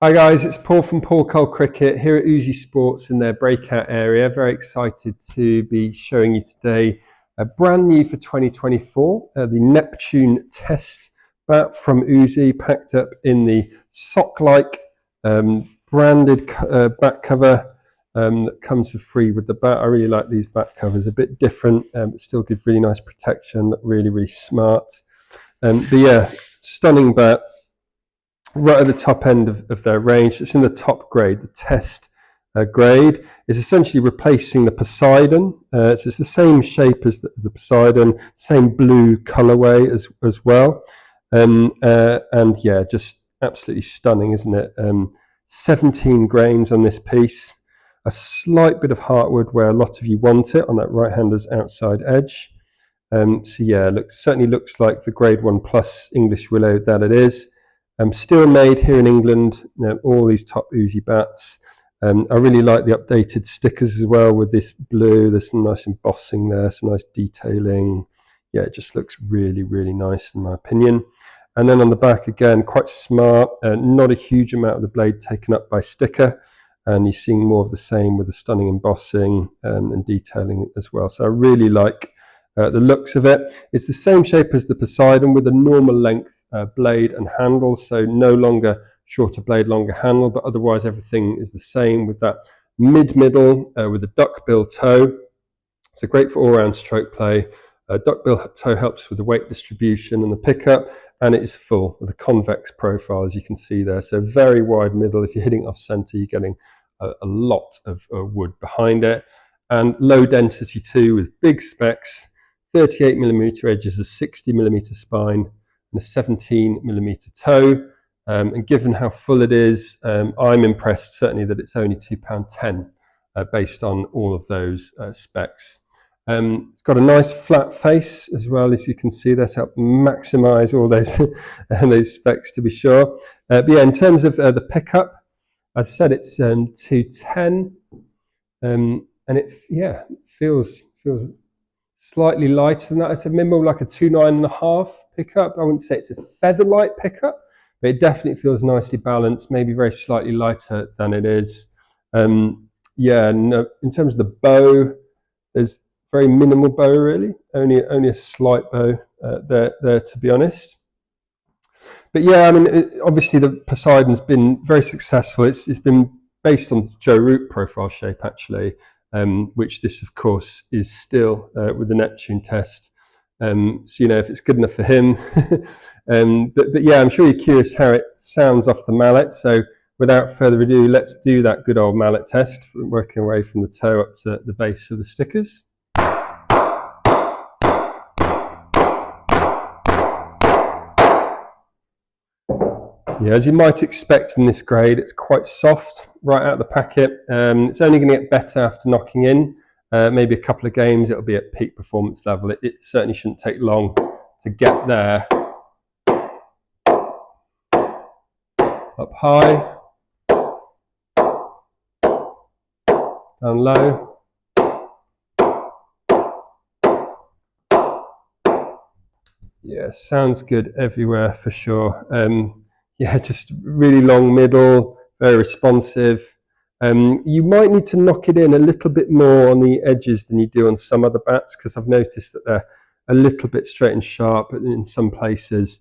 Hi guys, it's Paul from Paul Cole Cricket here at UZI Sports in their breakout area. Very excited to be showing you today brand new for 2024, the Neptune test bat from UZI, packed up in the sock-like branded bat cover that comes for free with the bat. I really like these bat covers, a bit different, but still give really nice protection, look really, really smart. But yeah, stunning bat. Right at the top end of their range. It's in the top grade, the test grade. Is essentially replacing the Poseidon. So it's the same shape as the Poseidon, same blue colorway as well. And yeah, just absolutely stunning, isn't it? 17 grains on this piece. A slight bit of heartwood where a lot of you want it on that right-hander's outside edge. So yeah, certainly looks like the grade 1 plus English willow that it is. Still made here in England, all these top UZI bats. I really like the updated stickers as well with this blue. There's some nice embossing there, some nice detailing. Yeah, it just looks really, really nice in my opinion. And then on the back again, quite smart. Not a huge amount of the blade taken up by sticker. And you're seeing more of the same with the stunning embossing and detailing as well. So I really like the looks of it. It's the same shape as the Poseidon with a normal length blade and handle, so no longer shorter blade, longer handle, but otherwise everything is the same with that middle with a duckbill toe. So great for all-round stroke play. Duckbill toe helps with the weight distribution and the pickup, and it is full with a convex profile, as you can see there. So very wide middle. If you're hitting it off center, you're getting a lot of wood behind it, and low density too, with big specs. 38mm edges, a 60mm spine, and a 17mm toe. And given how full it is, I'm impressed certainly that it's only £2.10 based on all of those specs. It's got a nice flat face as well, as you can see. That's helped maximise all those those specs to be sure. But yeah, in terms of the pickup, as I said, it's 210, and it feels slightly lighter than that. It's a minimal like a 2.9.5 pickup. I wouldn't say it's a feather light pickup, but it definitely feels nicely balanced, maybe very slightly lighter than it is. Yeah, no, in terms of the bow, there's very minimal bow really, only a slight bow there to be honest. But yeah, I mean, obviously the Poseidon's been very successful. It's been based on Joe Root profile shape actually, which this of course is still with the Neptune test. So you know if it's good enough for him. But yeah, I'm sure you're curious how it sounds off the mallet. So without further ado, let's do that good old mallet test, working away from the toe up to the base of the stickers. Yeah, as you might expect in this grade, it's quite soft right out of the packet. It's only going to get better after knocking in. Maybe a couple of games, it'll be at peak performance level. It certainly shouldn't take long to get there. Up high, down low. Yeah, sounds good everywhere for sure. Yeah, just really long middle, very responsive. You might need to knock it in a little bit more on the edges than you do on some other bats, because I've noticed that they're a little bit straight and sharp in some places.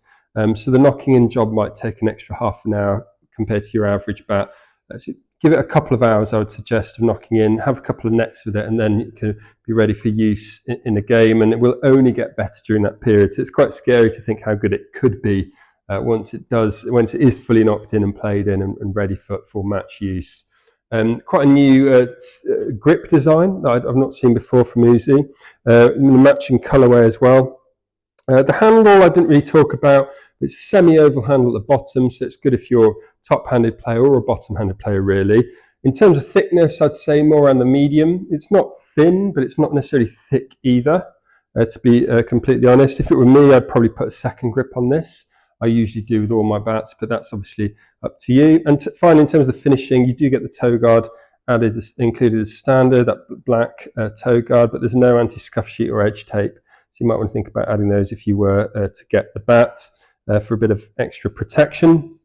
So the knocking in job might take an extra half an hour compared to your average bat. So give it a couple of hours, I would suggest, of knocking in, have a couple of nets with it, and then you can be ready for use in a game, and it will only get better during that period. So it's quite scary to think how good it could be once it is fully knocked in and played in and ready for match use. Quite a new grip design that I've not seen before from UZI, matching colourway as well. The handle I didn't really talk about. It's a semi-oval handle at the bottom, so it's good if you're a top-handed player or a bottom-handed player really. In terms of thickness, I'd say more around the medium. It's not thin, but it's not necessarily thick either, to be completely honest. If it were me, I'd probably put a second grip on this. I usually do with all my bats, but that's obviously up to you. And finally, in terms of the finishing, you do get the toe guard included as standard, that black toe guard, but there's no anti-scuff sheet or edge tape. So you might want to think about adding those if you were to get the bat for a bit of extra protection.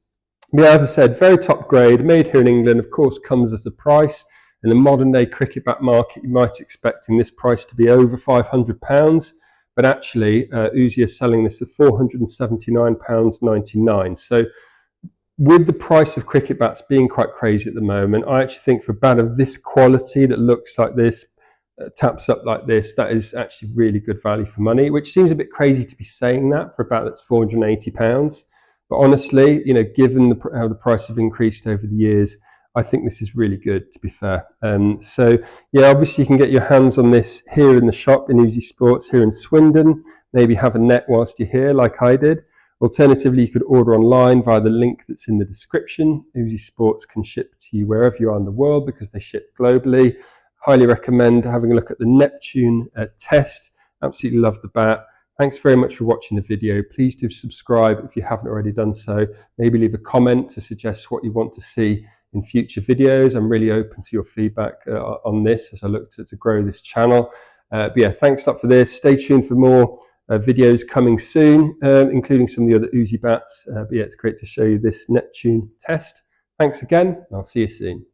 But yeah, as I said, very top grade, made here in England, of course, comes at a price. In the modern day cricket bat market, you might expecting this price to be over £500, but actually UZI is selling this at £479.99. So with the price of cricket bats being quite crazy at the moment, I actually think for a bat of this quality that looks like this, taps up like this, that is actually really good value for money, which seems a bit crazy to be saying that for a bat that's £480. But honestly, you know, given how the price have increased over the years, I think this is really good, to be fair. So yeah, obviously you can get your hands on this here in the shop in UZI Sports here in Swindon. Maybe have a net whilst you're here, like I did. Alternatively, you could order online via the link that's in the description. UZI Sports can ship to you wherever you are in the world because they ship globally. Highly recommend having a look at the Neptune test. Absolutely love the bat. Thanks very much for watching the video. Please do subscribe if you haven't already done so. Maybe leave a comment to suggest what you want to see in future videos. I'm really open to your feedback on this as I look to grow this channel. But yeah, thanks a lot for this. Stay tuned for more videos coming soon, including some of the other UZI bats. But yeah, it's great to show you this Neptune test. Thanks again, and I'll see you soon.